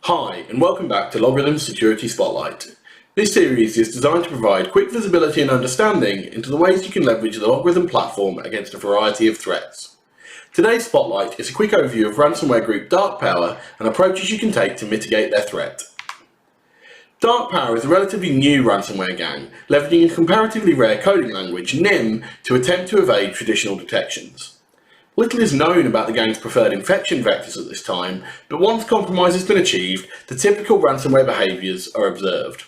Hi, and welcome back to LogRhythm's Security Spotlight. This series is designed to provide quick visibility and understanding into the ways you can leverage the LogRhythm platform against a variety of threats. Today's Spotlight is a quick overview of ransomware group Dark Power and approaches you can take to mitigate their threat. Dark Power is a relatively new ransomware gang, leveraging a comparatively rare coding language, NIM, to attempt to evade traditional detections. Little is known about the gang's preferred infection vectors at this time, but once compromise has been achieved, the typical ransomware behaviours are observed.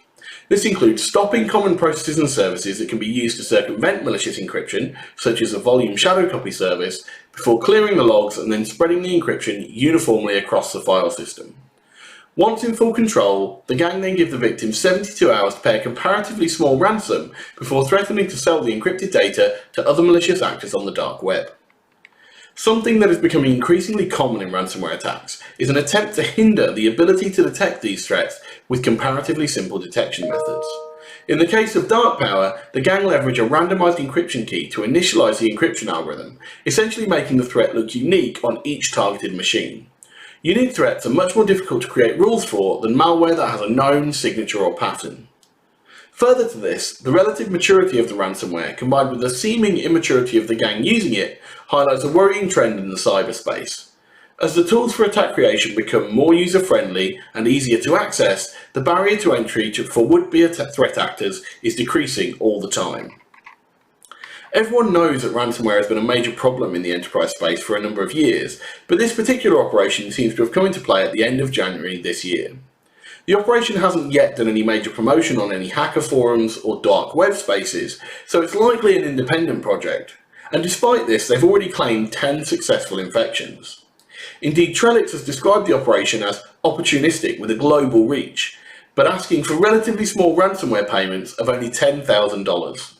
This includes stopping common processes and services that can be used to circumvent malicious encryption, such as a volume shadow copy service, before clearing the logs and then spreading the encryption uniformly across the file system. Once in full control, the gang then give the victim 72 hours to pay a comparatively small ransom before threatening to sell the encrypted data to other malicious actors on the dark web. Something that is becoming increasingly common in ransomware attacks is an attempt to hinder the ability to detect these threats with comparatively simple detection methods. In the case of Dark Power, the gang leverage a randomized encryption key to initialize the encryption algorithm, essentially making the threat look unique on each targeted machine. Unique threats are much more difficult to create rules for than malware that has a known signature or pattern. Further to this, the relative maturity of the ransomware, combined with the seeming immaturity of the gang using it, highlights a worrying trend in the cyberspace. As the tools for attack creation become more user-friendly and easier to access, the barrier to entry for would-be threat actors is decreasing all the time. Everyone knows that ransomware has been a major problem in the enterprise space for a number of years, but this particular operation seems to have come into play at the end of January this year. The operation hasn't yet done any major promotion on any hacker forums or dark web spaces, so it's likely an independent project. And despite this, they've already claimed 10 successful infections. Indeed, Trellix has described the operation as opportunistic with a global reach, but asking for relatively small ransomware payments of only $10,000.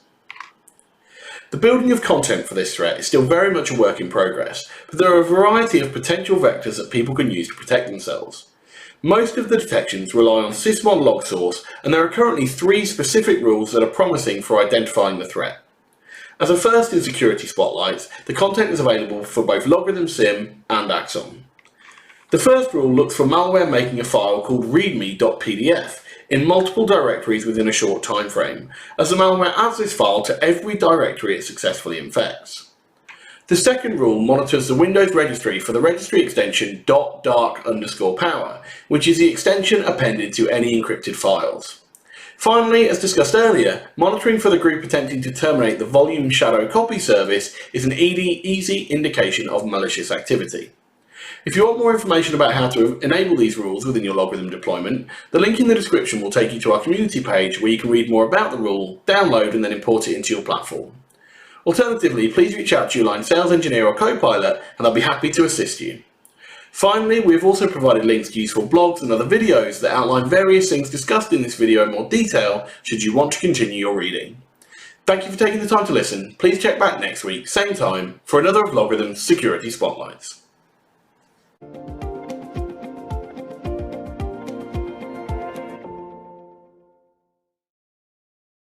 The building of content for this threat is still very much a work in progress, but there are a variety of potential vectors that people can use to protect themselves. Most of the detections rely on sysmon log source, and there are currently 3 specific rules that are promising for identifying the threat. As a first in security spotlights, the content is available for both LogRhythm SIEM and Axon. The first rule looks for malware making a file called readme.pdf in multiple directories within a short time frame, as the malware adds this file to every directory it successfully infects. The second rule monitors the Windows registry for the registry extension .dark_power, which is the extension appended to any encrypted files. Finally, as discussed earlier, monitoring for the group attempting to terminate the volume shadow copy service is an easy indication of malicious activity. If you want more information about how to enable these rules within your LogRhythm deployment, the link in the description will take you to our community page where you can read more about the rule, download and then import it into your platform. Alternatively, please reach out to your line sales engineer or co-pilot and I'll be happy to assist you. Finally, we have also provided links to useful blogs and other videos that outline various things discussed in this video in more detail should you want to continue your reading. Thank you for taking the time to listen. Please check back next week, same time, for another of LogRhythm's Security Spotlights.